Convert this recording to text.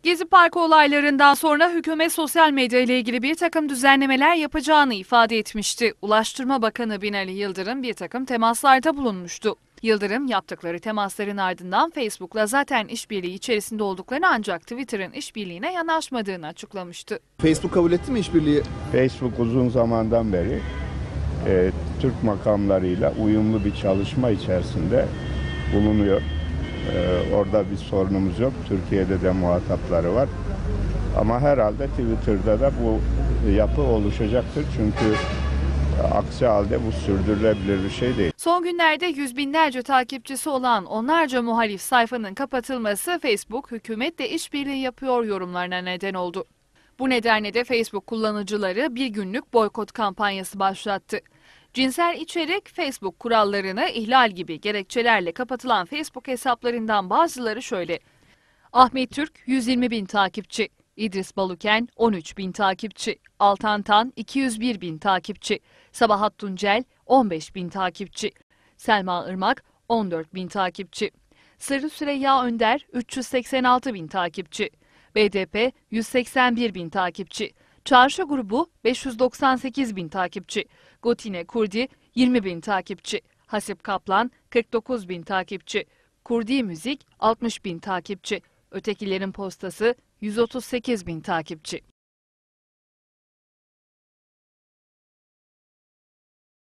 Gezi Parkı olaylarından sonra hükümet sosyal medya ile ilgili bir takım düzenlemeler yapacağını ifade etmişti. Ulaştırma Bakanı Binali Yıldırım bir takım temaslarda bulunmuştu. Yıldırım yaptıkları temasların ardından Facebook'la zaten işbirliği içerisinde olduklarını ancak Twitter'ın işbirliğine yanaşmadığını açıklamıştı. Facebook kabul etti mi işbirliği? Facebook uzun zamandan beri Türk makamlarıyla uyumlu bir çalışma içerisinde bulunuyor. Orada bir sorunumuz yok. Türkiye'de de muhatapları var. Ama herhalde Twitter'da da bu yapı oluşacaktır. Çünkü aksi halde bu sürdürülebilir bir şey değil. Son günlerde yüz binlerce takipçisi olan onlarca muhalif sayfanın kapatılması Facebook hükümetle işbirliği yapıyor yorumlarına neden oldu. Bu nedenle de Facebook kullanıcıları bir günlük boykot kampanyası başlattı. Cinsel içerik, Facebook kurallarını ihlal gibi gerekçelerle kapatılan Facebook hesaplarından bazıları şöyle: Ahmet Türk 120 bin takipçi, İdris Baluken 13 bin takipçi, Altan Tan 201 bin takipçi, Sabahat Tuncel 15 bin takipçi, Selma Irmak 14 bin takipçi, Sırrı Süreyya Önder 386 bin takipçi, BDP 181 bin takipçi, Çarşı grubu 598 bin takipçi, Gotine Kurdi 20 bin takipçi, Hasip Kaplan 49 bin takipçi, Kurdi Müzik 60 bin takipçi, Ötekilerin Postası 138 bin takipçi.